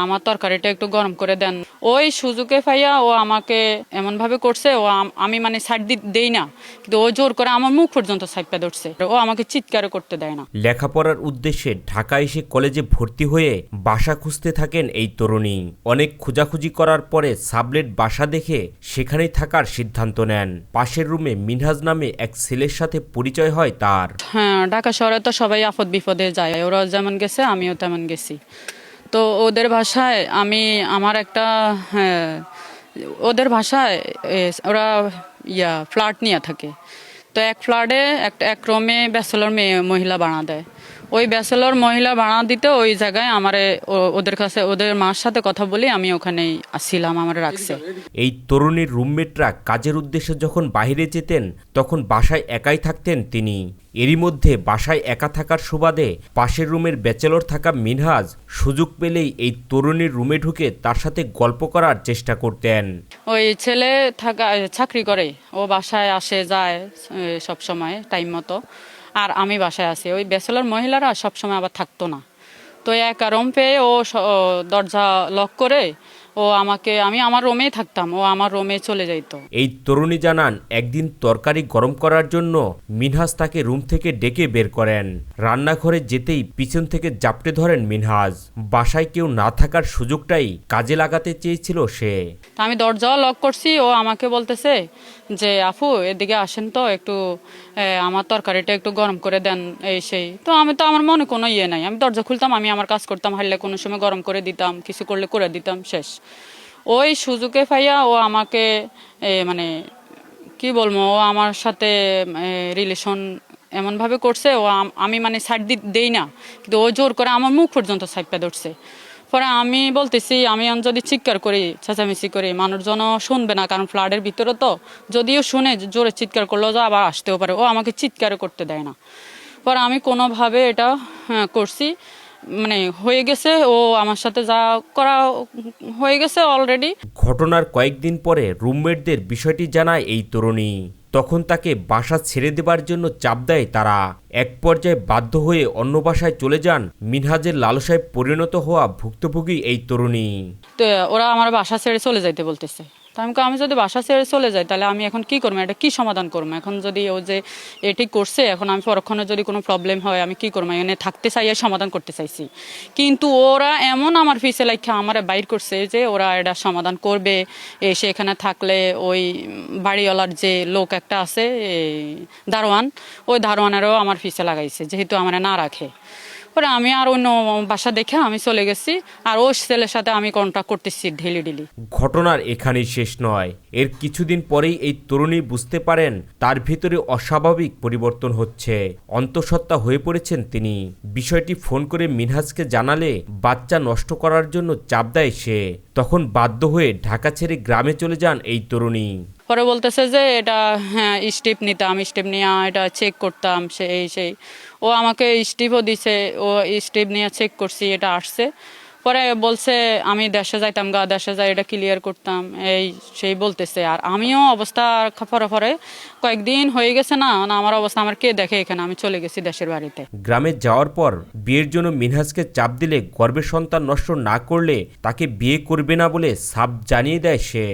আমার তরকারিটা একটু গরম করে দেন। ওই সুযোগে পাইয়া ও আমাকে এমন ভাবে করছে, ও আমি মানে সাইড দেই না, কিন্তু ও জোর করে আমার মুখ পর্যন্ত সাইপা ধরছে। ও আমাকে চিৎকার করতে দেয় না। লেখাপড়ার উদ্দেশ্যে ঢাকা এসে কলেজে ভর্তি হয়ে বাসা খুঁজতে থাকেন এই তরুণী। অনেক খোঁজাখুঁজি করার পরে সাবলেট বাসা দেখে সেখানেই থাকার সিদ্ধান্ত নেন। পাশের রুমে মিনহাজ নামে এক ছেলের সাথে পরিচয় হয় তার। হ্যাঁ, ঢাকা শহরে তো সবাই আপদ বিপদে যায়, ওরা যেমন গেছে আমিও তেমন গেছি। তো ওদের ভাষায় আমার একটা, হ্যাঁ, ওদের ভাষায় ওরা ফ্ল্যাট নিয়ে থাকে। তো এক ফ্ল্যাটে এক রুমে ব্যাচেলর মহিলা ভাড়া দেয়। ওই ব্যাচেলর মহিলা ভাড়া দিতে ওই জায়গায় ওদের কাছে ওদের মার সাথে কথা বলি, আমি ওখানেই আসছিলাম, আমার রাখছে। এই তরুণীর রুমমেটরা কাজের উদ্দেশ্যে যখন বাইরে যেতেন তখন বাসায় একাই থাকতেন তিনি। এরই মধ্যে বাসায় একা থাকার সুবাদে পাশের রুমের ব্যাচেলর থাকা মিনহাজ সুযোগ পেলেই এই তরুণীর রুমে ঢুকে তার সাথে গল্প করার চেষ্টা করতেন। ওই ছেলে চাকরি করে, ও বাসায় আসে যায় সব সময় টাইম মতো, আর আমি বাসায় আসি। ওই ব্যাচেলর মহিলারা সব সময় আবার থাকতো না। তো এক রুম পেয়ে ও দরজা লক করে আমি আমার রুমেই থাকতাম, ও আমার রুমে চলে যাইতো। এই তরুণী জানান, একদিন তরকারি গরম করার জন্য মিনহাজ তাকে রুম থেকে ডেকে বের করেন। রান্নাঘরে যেতেই পিছন থেকে জাপটে ধরেন মিনহাজ। বাসায় কেউ না থাকার সুযোগটাই কাজে লাগাতে চেয়েছিল সে। আমি দরজাও লক করছি, ও আমাকে বলতেছে যে আপু এদিকে আসেন তো একটু, আমার তরকারিটা একটু গরম করে দেন, এই সেই। তো আমার মনে কোনো ইয়ে নাই, আমি দরজা খুলতাম, আমি আমার কাজ করতাম, হারলে কোনো সময় গরম করে দিতাম, কিছু করলে করে দিতাম, শেষ। ওই সুযোগে পাইয়া ও আমাকে মানে কি বলবো, ও আমার সাথে রিলেশন এমনভাবে করছে, আমি মানে সাইড দেই না, কিন্তু ও জোর করে আমার মুখ পর্যন্ত সাইপা ধরছে। পরে আমি বলতেছি, আমি যদি চিৎকার করি, চেঁচামেচি করি, মানুষজনও শুনবে না, কারণ ফ্ল্যাটের ভিতরে তো, যদিও শুনে জোরে চিৎকার করলেও যা আবার আসতেও পারে। ও আমাকে চিৎকার করতে দেয় না। পরে আমি কোনোভাবে এটা করছি, মানে হয়ে গেছে, ও আমার সাথে যা করা হয়ে গেছে অলরেডি। ঘটনার কয়েকদিন পরে রুমমেটদের বিষয়টি জানায় এই তরুণী। তখন তাকে বাসা ছেড়ে দেবার জন্য চাপ দেয় তারা। এক পর্যায়ে বাধ্য হয়ে অন্য বাসায় চলে যান মিনহাজের লালসায় পরিণত হওয়া ভুক্তভোগী এই তরুণী। তো ওরা আমার বাসা ছেড়ে চলে যাইতে বলতেছে। তো আমি যদি বাসা ছেড়ে চলে যাই তাহলে আমি এখন কি করবো, এটা কি সমাধান করবো? এখন যদি ও যে এটি করছে, এখন আমি পরক্ষণে যদি কোনো প্রবলেম হয় আমি কি করবো? এখানে থাকতে চাই, সমাধান করতে চাইছি, কিন্তু ওরা এমন আমার ফিসে লাইখা আমার বাইর করছে যে ওরা এটা সমাধান করবে। এসে এখানে থাকলে ওই বাড়িওয়ালার যে লোক একটা আছে দারোয়ান, ওই দারোয়ানেরও আমার ফিসে লাগাইছে, যেহেতু আমার না রাখে। পরে আমি আর অন্য বাসা দেখে আমি চলে গেছি, আর ওই ছেলের সাথে আমি কন্ট্যাক্ট করতেছি ডেলি। ঘটনার এখানেই শেষ নয়। এর কিছুদিন পরেই এই তরুণী বুঝতে পারেন তার ভিতরে অস্বাভাবিক পরিবর্তন হচ্ছে। অন্তঃসত্ত্বা হয়ে পড়েছেন তিনি। বিষয়টি ফোন করে মিনহাজকে জানালে বাচ্চা নষ্ট করার জন্য চাপ দেয় সে। তখন বাধ্য হয়ে ঢাকা ছেড়ে গ্রামে চলে যান এই তরুণী। পরে বলতেছে যে এটা, হ্যাঁ, স্টেপ নিতাম, স্টেপ নিয়ে এটা চেক করতাম, সেই। ও আমাকে স্টেপও দিছে, ও স্টেপ নিয়ে চেক করছি, এটা আসছে। পরে বলছে আমি দেশে যাইতাম গা, দেশে যাই এটা ক্লিয়ার করতাম, এই সেই বলতেছে। আর আমিও অবস্থা পরে কয়েকদিন হয়ে গেছে না, আমার অবস্থা আমার কে দেখে এখানে, আমি চলে গেছি দেশের বাড়িতে। গ্রামে যাওয়ার পর বিয়ের জন্য মিনহাজকে চাপ দিলে গর্ভের সন্তান নষ্ট না করলে তাকে বিয়ে করবে না বলে সাফ জানিয়ে দেয় সে।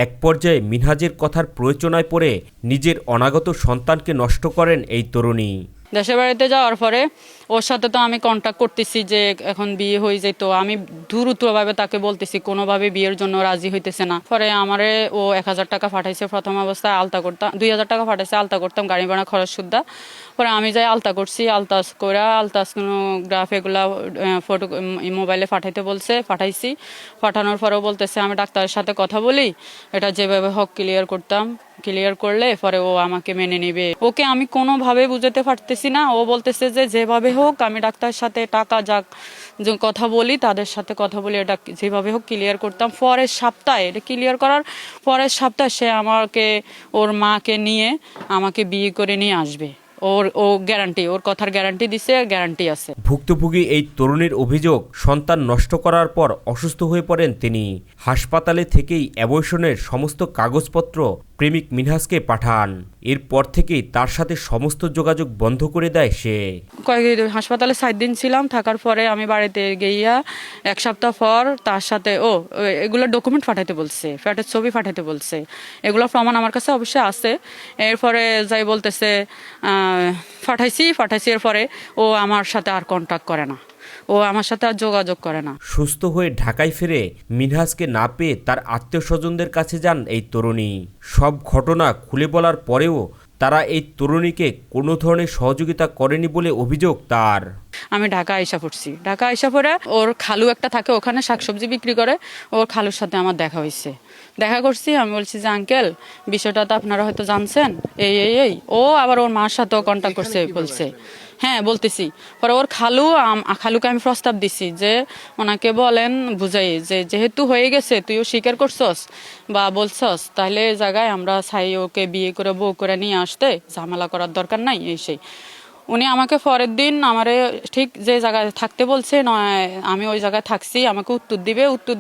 এক পর্যায়ে মিনহাজের কথার প্রয়োজনায় পড়ে নিজের অনাগত সন্তানকে নষ্ট করেন এই তরুণী। দেশের বাড়িতে যাওয়ার পরে ওর সাথে তো আমি কন্ট্যাক্ট করতেছি যে এখন বিয়ে হয়ে যেত, আমি দ্রুতভাবে তাকে বলতেছি, কোনোভাবে বিয়ের জন্য রাজি হইতেছে না। পরে আমারে ও 1000 টাকা পাঠাইছে প্রথম অবস্থায়, আলতা করতাম, 2000 টাকা পাঠাইছে আলতা করতাম, গাড়ি ভাড়া খরচ সুদ্ধা। পরে আমি যাই আলতা করছি, আলতাসগ্রাফ এগুলা ফটো মোবাইলে পাঠাইতে বলছে, পাঠাইছি। পাঠানোর পরেও বলতেছে আমি ডাক্তারের সাথে কথা বলি, এটা যেভাবে হোক ক্লিয়ার করলে পরে ও আমাকে মেনে নেবে। ওকে আমি কোনোভাবে বুঝাতে পারতেছি না। ও বলতেছে যে যেভাবে হোক আমি ডাক্তারের সাথে টাকা যাক কথা বলি, তাদের সাথে কথা বলি, এটা যেভাবে হোক ক্লিয়ার করতাম। পরের সপ্তাহে এটা ক্লিয়ার করার পরের সপ্তাহে সে আমাকে ওর মাকে নিয়ে আমাকে বিয়ে করে নিয়ে আসবে। ও গ্যারান্টি, ওর কথার গ্যারান্টি দিছে, গ্যারান্টি আছে। ভুক্তভোগী এই তরুণীর অভিযোগ, সন্তান নষ্ট করার পর অসুস্থ হয়ে পড়েন তিনি। হাসপাতালে থেকেই অ্যাবর্শনের সমস্ত কাগজপত্র প্রেমিক মিনহাজকে পাঠান। এরপর থেকেই তার সাথে সমস্ত যোগাযোগ বন্ধ করে দেয় সে। কয়েক হাসপাতালে 7 দিন ছিলাম, থাকার পরে আমি বাড়িতে গিয়া 1 সপ্তাহ পর তার সাথে এগুলো ডকুমেন্ট পাঠাইতে বলছে, ফ্ল্যাটের ছবি পাঠাইতে বলছে, এগুলো প্রমাণ আমার কাছে অবশ্যই আছে। এরপরে যাই বলতেছে পাঠাইছি এরপরে ও আমার সাথে আর কন্ট্যাক্ট করে না, ও আমার সাথে আর যোগাযোগ করে না। সুস্থ হয়ে ঢাকায় ফিরে মিনহাজকে না পেয়ে তার আত্মীয় স্বজনদের কাছে যান এই তরুণী। সব ঘটনা খুলে বলার পরেও তারা এই তরুণীকে কোনো ধরনের সহযোগিতা করেনি বলে অভিযোগ তার। আমি ঢাকা আইসা পড়ছি, ঢাকা আইসা পড়ে ওর খালু একটা থাকে ওখানে শাকসবজি বিক্রি করে, ওর খালুর সাথে আমার দেখা হয়েছে। দেখা করছি, আমি বলছি যে আঙ্কেল বিষয়টা তো আপনারা হয়তো জানছেন, এই ও আবার ওর মার সাথেও কন্ট্যাক্ট করছে বলছে। হ্যাঁ বলতেছি। পরে ওর খালুকে আমি প্রস্তাব দিছি যে ওনাকে বলেন বুঝাই যে যেহেতু হয়ে গেছে তুইও স্বীকার করছস বা বলছস, তাহলে এই জায়গায় আমরা চাই ওকে বিয়ে করে বউ করে নিয়ে আসতে, ঝামেলা করার দরকার নাই এই সেই। উনি আমাকে পরের দিন আমারে ঠিক যে জায়গায় থাকতে বলছে নয় আমি ওই জায়গায় থাকছি, আমাকে উত্তর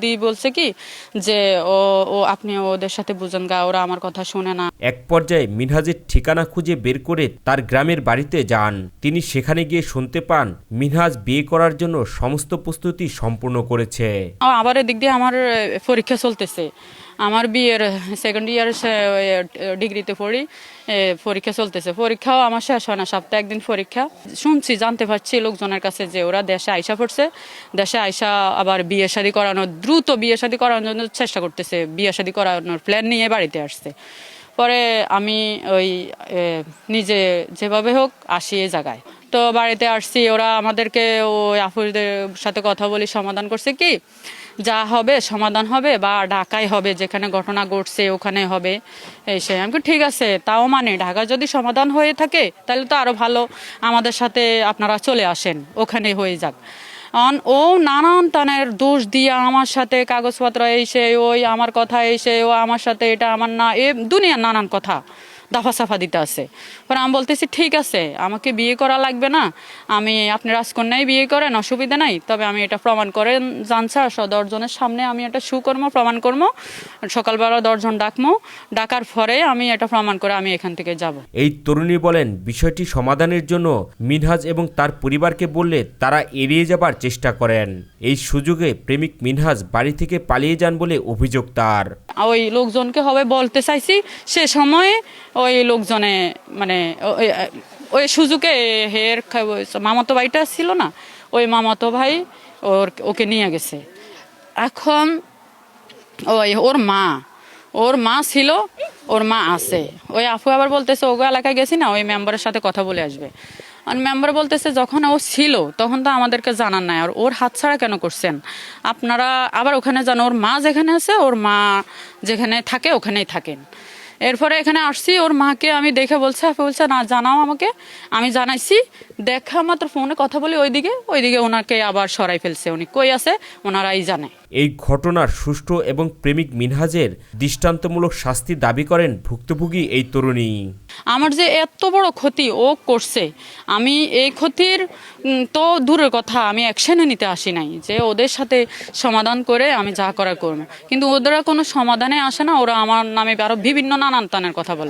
দিয়ে বলছে কি যে ও আপনি ওদের সাথে বুঝেন গা, ওরা আমার কথা শুনে না। এক পর্যায়ে মিনহাজের ঠিকানা খুঁজে বের করে তার গ্রামের বাড়িতে যান। তিনি সেখানে গিয়ে শুনতে পান মিনহাজ বিয়ে করার জন্য সমস্ত প্রস্তুতি সম্পূর্ণ করেছে। আবার এদিক দিয়ে আমার পরীক্ষা চলতেছে, আমার বিয়ের সেকেন্ড ইয়ার ডিগ্রিতে পড়ি, পরীক্ষা চলতেছে। পরীক্ষাও আমার শেষ হয় না, সপ্তাহে একদিন পরীক্ষা। শুনছি জানতে পারছি লোকজনের কাছে যে ওরা দেশে আইসা পড়ছে, দেশে আইসা আবার বিয়ে শাদী করানোর দ্রুত বিয়ে শাদী করানোর জন্য চেষ্টা করতেছে, বিয়ে শাদী করানোর প্ল্যান নিয়ে বাড়িতে আসছে। পরে আমি নিজে যেভাবে হোক আসি এই জায়গায়। তো বাড়িতে আসছি, ওরা আমাদেরকে ওই আপুদের সাথে কথা বলি, সমাধান করছে কি যা হবে সমাধান হবে বা ঢাকায় হবে, যেখানে ঘটনা ঘটছে ওখানে হবে এই সে। আমি ঠিক আছে, তাও মানে ঢাকা যদি সমাধান হয়ে থাকে তাহলে তো আরো ভালো, আমাদের সাথে আপনারা চলে আসেন, ওখানে হয়ে যাক। ও নানান তানের দোষ দিয়ে আমার সাথে কাগজপত্র এসে ওই আমার কথা এসে ও আমার সাথে এটা আমার না, দুনিয়ার নানান কথা দাফা সাফা দিতে আছে। পরে আমি বলতেছি ঠিক আছে, আমাকে বিয়ে করা লাগবে না, আপনি রাজকন্যাই বিয়ে করেন, অসুবিধা নাই, তবে আমি এটা প্রমাণ করেন জানছা 10 জনের সামনে আমি এটা সুকর্ম প্রমাণ করবো, সকালবেলা 10 জন ডাকার পরে আমি এটা প্রমাণ করে আমি এখান থেকে যাব। এই তরুণী বলেন বিষয়টি সমাধানের জন্য মিনহাজ এবং তার পরিবারকে বললে তারা এড়িয়ে যাবার চেষ্টা করেন। এই সুযোগে প্রেমিক মিনহাজ বাড়ি থেকে পালিয়ে যান বলে অভিযোগ তার। ওই লোকজনকে হবে বলতে চাইছি, সে সময়ে ওই লোকজনে মানে ওই সুযোগে হের মামাতো ভাইটা ছিল না, ওই মামাতো ভাই ওকে নিয়ে গেছে। এখন ওর মা ছিল, ওর মা আছে। ওই আপু আবার বলতেছে ওগো এলাকায় গেছি না, ওই মেম্বারের সাথে কথা বলে আসবে। আর মেম্বার বলতেছে যখন ও ছিল তখন তো আমাদেরকে জানান নাই, আর ওর হাতছাড়া কেন করছেন আপনারা? আবার ওখানে যান, ওর মা যেখানে আছে, ওর মা যেখানে থাকে ওখানেই থাকেন। এরপরে এখানে আসছি, ওর মাকে আমি দেখে বলছে, আপু বলছে না জানাও আমাকে। আমি জানাইছি, দেখা মাত্র ফোনে কথা বলি ওইদিকে ওনাকে আবার সরাই ফেলছে, উনি কই আছে ওনারাই জানে। এই ঘটনার সুষ্ঠু এবং প্রেমিক মিনহাজের দৃষ্টান্তমূলক শাস্তি দাবি করেন ভুক্তভোগী এই তরুণী। আমার যে এত বড় ক্ষতি ও করছে, আমি এই ক্ষতির তো দূরের কথা, আমি অ্যাকশনে নিতে আসি নাই যে ওদের সাথে সমাধান করে আমি যা করার করবো, কিন্তু ওদের কোনো সমাধানে আসে না, ওরা আমার নামে আরো বিভিন্ন নানান তানের কথা বলে।